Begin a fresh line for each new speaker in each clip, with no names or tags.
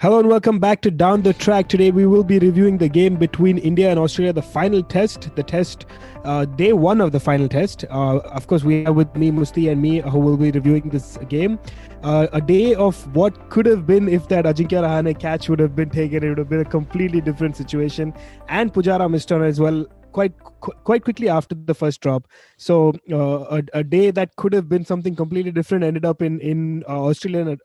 Hello and welcome back to Down the Track. Today we will be reviewing the game between India and Australia, the final test, day one of the final test. Of course, we have with me Musti and me who will be reviewing this game. A day of what could have been if that Ajinkya Rahane catch would have been taken. It would have been a completely different situation. And Pujara missed on as well quite quickly after the first drop. So a day that could have been something completely different ended up in Australian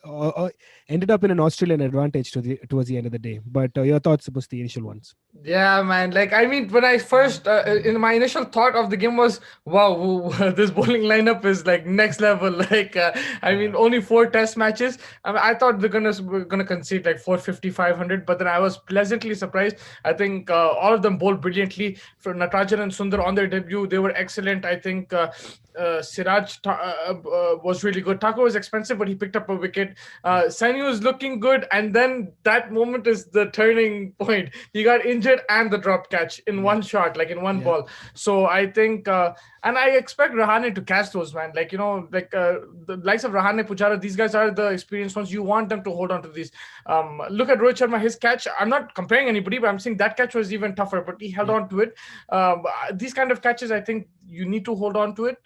ended up in an Australian advantage towards the end of the day. But your thoughts about the initial ones?
Yeah, man. Like, I mean, when I first, in my initial thought of the game was, wow, this bowling lineup is like next level. Like, I mean,
Yeah.
only four test matches. I thought we're gonna concede like 450, 500, but then I was pleasantly surprised. I think all of them bowled brilliantly. For Natarajan and Sundar on their debut, they were excellent. I think was really good. Thakur was expensive, but he picked up a wicket. Saini was looking good, and then that moment is the turning point. He got injured and the drop catch in
Yeah.
one shot, like in one
Yeah.
ball. So I think, and I expect Rahane to catch those, man. Like, the likes of Rahane, Pujara, these guys are the experienced ones. You want them to hold on to these. Look at Rohit Sharma, his catch. I'm not comparing anybody, but I'm saying that catch was even tougher, but he held
Yeah.
on to it. These kind of catches, I think you need to hold on to it.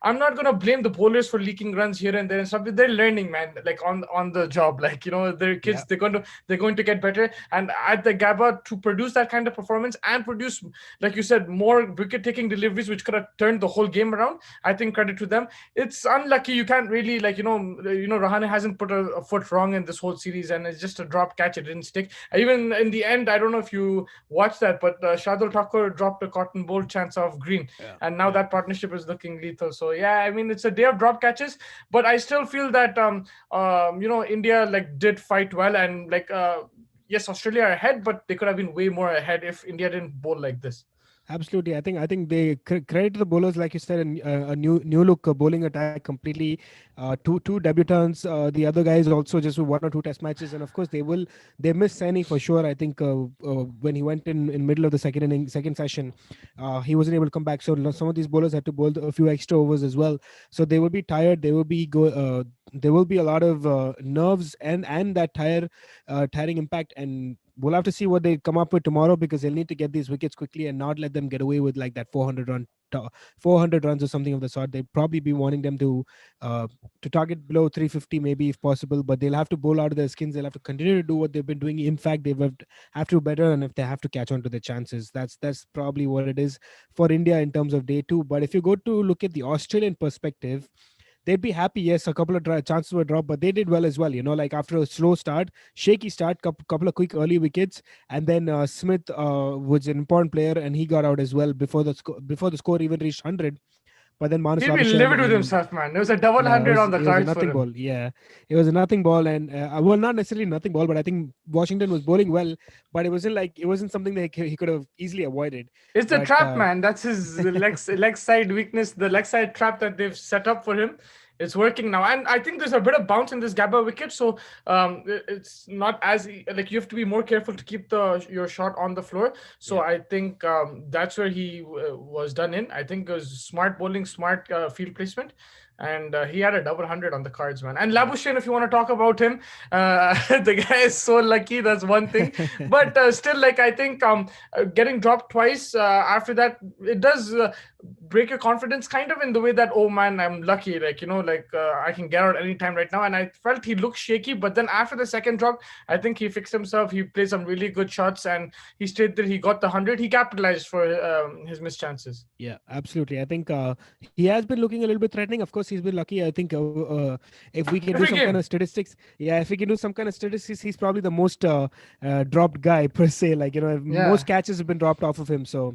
I'm not gonna blame the bowlers for leaking runs here and there and stuff. They're learning, man, like on the job. Like, they're
Yeah.
kids. They're going to get better. And at the Gabba, to produce that kind of performance and produce, like you said, more wicket taking deliveries, which could have turned the whole game around. I think credit to them. It's unlucky. You can't really, like, Rahane hasn't put a foot wrong in this whole series, and it's just a drop catch. It didn't stick. Even in the end, I don't know if you watched that, but Shardul Thakur dropped a cotton bolt chance off green,
Yeah.
and now
Yeah.
that partnership is looking lethal. So yeah, I mean, it's a day of drop catches, but I still feel that India like did fight well, and like yes, Australia are ahead, but they could have been way more ahead if India didn't bowl like this.
Absolutely, I think they credit to the bowlers, like you said, and a new look bowling attack completely. Two debutants. The other guys also just with one or two test matches, and of course they miss Saini for sure. I think when he went in middle of the second session, he wasn't able to come back. So some of these bowlers had to bowl a few extra overs as well. So they will be tired. There will be a lot of nerves and that tiring impact, and we'll have to see what they come up with tomorrow, because they'll need to get these wickets quickly and not let them get away with like that 400 runs or something of the sort. They'd probably be wanting them to target below 350 maybe if possible, but they'll have to bowl out of their skins. They'll have to continue to do what they've been doing. In fact, have to better, and if they have to catch on to the chances, that's probably what it is for India in terms of day two. But if you go to look at the Australian perspective, they'd be happy. Yes, a couple of chances were dropped, but they did well as well. Like after a slow start, shaky start, couple of quick early wickets, and then Smith was an important player, and he got out as well before the score even reached 100. But then Manus
He'll be
Labuschagne
livid with
and
himself, man. There was a double
yeah,
hundred on the
it was a
cards for
nothing
him.
ball. Yeah, it was a nothing ball, and well, not necessarily nothing ball, but I think Washington was bowling well, but it wasn't something that he could have easily avoided.
It's the
But
trap, man. That's his leg side weakness, the leg side trap that they've set up for him. It's working now, and I think there's a bit of bounce in this Gabba wicket, so it's not as like you have to be more careful to keep the your shot on the floor. So
yeah,
I think that's where he was done in. I think it was smart bowling, smart field placement, and he had a double hundred on the cards, man. And
yeah.
Labuschagne, if you want to talk about him, the guy is so lucky. That's one thing, but still, like I think getting dropped twice after that, it does break your confidence kind of in the way that, oh man, I'm lucky, like I can get out anytime right now. And I felt he looked shaky, but then after the second drop, I think he fixed himself. He played some really good shots, and he stayed there. He got the 100. He capitalized for his missed chances.
Yeah, absolutely. I think he has been looking a little bit threatening. Of course, he's been lucky. I think if we can do
Every
some kind of
game.
statistics, yeah, if we can do some kind of statistics, he's probably the most dropped guy per se. Like most
Yeah.
catches have been dropped off of him, so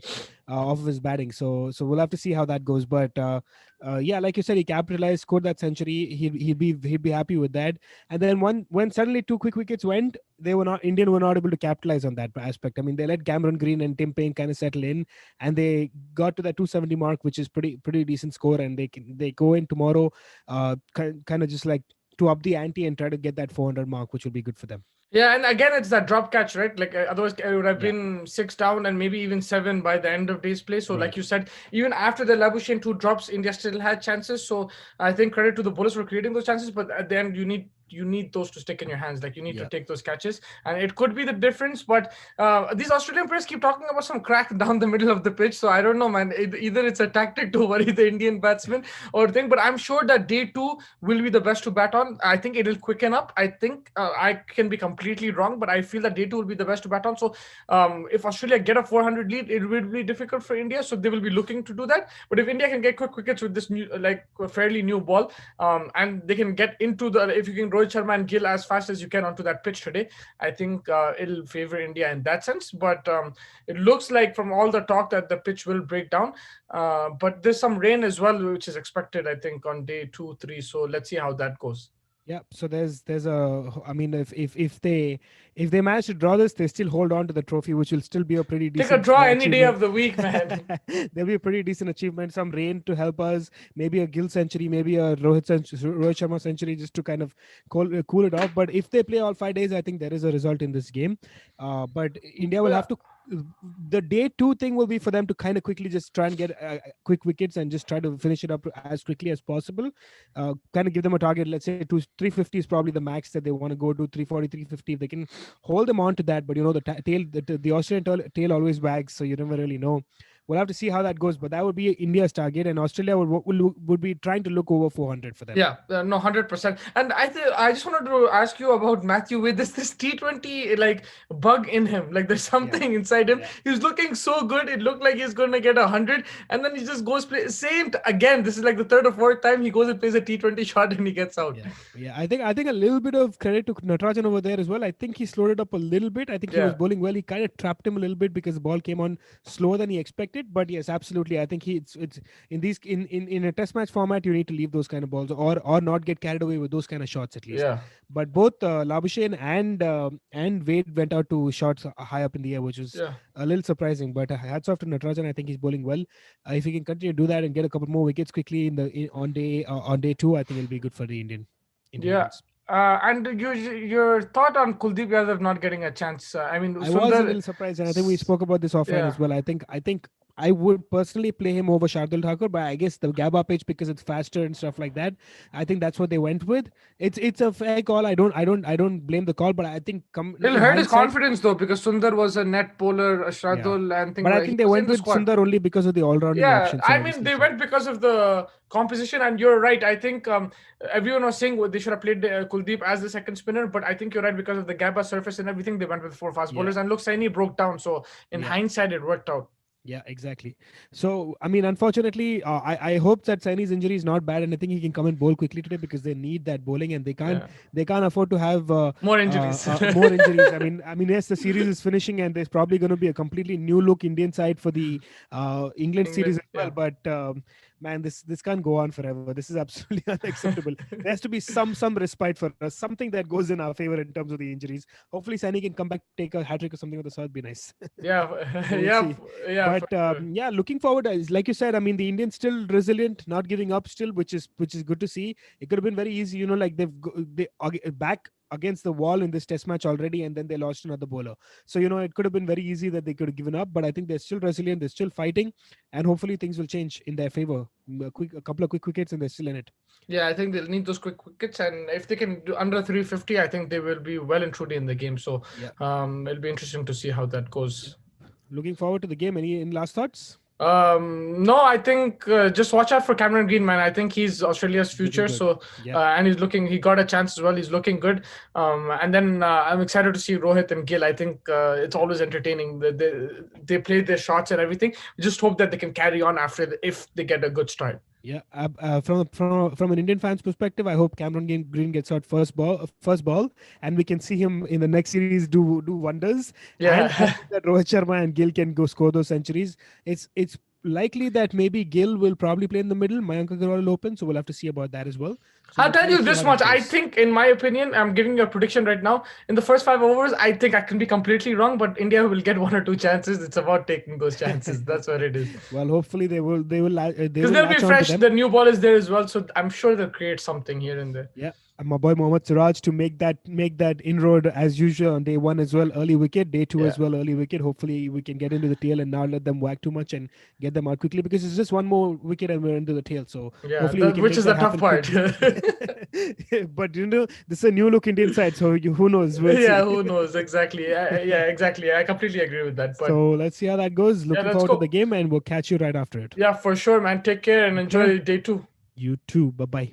off of his batting. So we'll have to see how that goes. But yeah, like you said, he capitalized, scored that century. He'd be happy with that. And then when suddenly two quick wickets went, Indian were not able to capitalize on that aspect. I mean, they let Cameron Green and Tim Payne kind of settle in, and they got to that 270 mark, which is pretty decent score, and they go in tomorrow, kind of just like to up the ante and try to get that 400 mark, which will be good for them.
Yeah, and again, it's that drop catch, right? Like otherwise, it would have
Yeah,
been six down and maybe even seven by the end of day's play. So, like
right.
you said, even after the Labuschagne two drops, India still had chances. So, I think credit to the bowlers for creating those chances. But at the end, you need you need those to stick in your hands. Like you need to
Yeah.
take those catches, and it could be the difference. But these Australian players keep talking about some crack down the middle of the pitch. So I don't know, man. Either it's a tactic to worry the Indian batsmen or thing. But I'm sure that day two will be the best to bat on. I think it'll quicken up. I think I can be completely wrong, but I feel that day two will be the best to bat on. So if Australia get a 400 lead, it will be difficult for India. So they will be looking to do that. But if India can get quick wickets with this new, like fairly new ball, and they can get into the, if you can Rohit Sharma and Gill as fast as you can onto that pitch today, I think it'll favor India in that sense. But it looks like from all the talk that the pitch will break down. But there's some rain as well, which is expected, I think, on day 2, 3. So let's see how that goes.
Yeah, so there's a, I mean, if they manage to draw this, they still hold on to the trophy, which will still be a pretty
Take a
decent
draw any day
achievement.
of the week, man.
There'll be a pretty decent achievement. Some rain to help us, maybe a Gill century, maybe a Rohit Sharma century, just to kind of cool it off. But if they play all 5 days, I think there is a result in this game. But India will
Yeah,
have to. The day two thing will be for them to kind of quickly just try and get quick wickets and just try to finish it up as quickly as possible. Kind of give them a target. Let's say 350 is probably the max that they want to go to. 340, 350. If they can hold them on to that, but the tail, the Australian tail always wags, so you never really know. We'll have to see how that goes, but that would be India's target, and Australia would be trying to look over 400 for them.
yeah, no, 100%. And I just wanted to ask you about Matthew with this T20 like bug in him. Like there's
Yeah,
something inside him.
yeah.
He's looking so good. It looked like he's going to get 100, and then he just goes play same again. This is like the third or fourth time he goes and plays a T20 shot and he gets out.
Yeah. I think a little bit of credit to Natarajan over there as well. I think he slowed it up a little bit. I think he was
Yeah,
bowling well. He kind of trapped him a little bit because the ball came on slower than he expected. But yes, absolutely. I think it's in these in a test match format, you need to leave those kind of balls or not get carried away with those kind of shots at least.
yeah,
But both Labuschagne and Wade went out to shots high up in the air, which was
yeah.
a little surprising. But hats off to Natarajan. I think he's bowling well. If he can continue to do that and get a couple more wickets quickly on day two, I think it'll be good for the
Yeah.
Indians.
And your thought on Kuldeep Yadav not getting a chance? I mean,
I was a
Sundar.
little surprised, and I think we spoke about this offline
Yeah.
as well. I think I would personally play him over Shardul Thakur, but I guess the Gabba pitch, because it's faster and stuff like that. I think that's what they went with. It's a fair call. I don't blame the call, but I think
It'll
in
hurt his
hindsight,
confidence though, because Sundar was a net bowler,
yeah.
Shradul, and things
But I
like he
think they
was
went
in the
with
squad.
Sundar only because of the all-rounding
Yeah,
options,
I mean
obviously.
they
So
went because of the composition, and you're right. I think everyone was saying they should have played Kuldeep as the second spinner, but I think you're right because of the Gabba surface and everything. They went with four fast
yeah,
bowlers, and look, Saini broke down. So in
yeah.
hindsight, it worked out.
Yeah, exactly. So, I mean, unfortunately, I hope that Saini's injury is not bad, and I think he can come and bowl quickly today because they need that bowling, and
Yeah,
they can't afford to have
more injuries.
more injuries. I mean, yes, the series is finishing, and there's probably going to be a completely new look Indian side for the England series
England,
as well.
yeah.
But man, this can't go on forever. This is absolutely unacceptable. There has to be some respite for us, something that goes in our favor in terms of the injuries. Hopefully, Saini can come back, take a hat trick or something of the sort. Be nice.
Yeah,
We'll
yeah,
see.
yeah, for
But
sure.
yeah, looking forward, like you said, I mean, the Indians still resilient, not giving up still, which is good to see. It could have been very easy, like they back against the wall in this test match already, and then they lost another bowler. So it could have been very easy that they could have given up, but I think they're still resilient, they're still fighting, and hopefully things will change in their favor. A couple of quick wickets, and they're still in it.
Yeah, I think they'll need those quick wickets, and if they can do under 350, I think they will be well and truly in the game. So
Yeah,
it'll be interesting to see how that
yeah.
goes.
Looking forward to the game. Any last thoughts?
No, I think just watch out for Cameron Green, man. I think he's Australia's
He'll be
future.
good.
So,
Yeah.
and he got a chance as well. He's looking good. And then I'm excited to see Rohit and Gill. I think it's always entertaining. They play their shots and everything. We just hope that they can carry on if they get a good start.
Yeah, from an Indian fan's perspective, I hope Cameron Green gets out first ball, and we can see him in the next series do wonders. And
Yeah.
hopefully that Rohit Sharma and Gill can go score those centuries. It's likely that maybe Gill will probably play in the middle. Mayank Agarwal will open, so we'll have to see about that as well. So
I'll
we'll
tell
kind of
you
see
this
how that
much. I
goes.
think, in my opinion, I'm giving you a prediction right now. In the first 5 overs, I think I can be completely wrong, but India will get one or two chances. It's about taking those chances. That's what it is.
Well, hopefully they
Because
will
they'll be
latch on to
fresh.
them.
The new ball is there as well, so I'm sure they'll create something here and there.
Yeah. my boy Mohammad Siraj to make that inroad as usual on day one as well, early wicket, day two
Yeah,
as well, early wicket. Hopefully we can get into the tail and not let them whack too much and get them out quickly, because it's just one more wicket and we're into the tail. So
yeah,
hopefully we can
which
make
is the
that
tough
happen
part.
quickly. But this is a new look Indian side, so who knows? We'll
Yeah,
see.
who knows exactly? Yeah, exactly. I completely agree with that. But
So let's see how that goes.
yeah,
Looking
let's
forward to the
go.
game, and we'll catch you right after it.
Yeah, for sure, man. Take care and
Take care.
enjoy day two.
You too. Bye bye.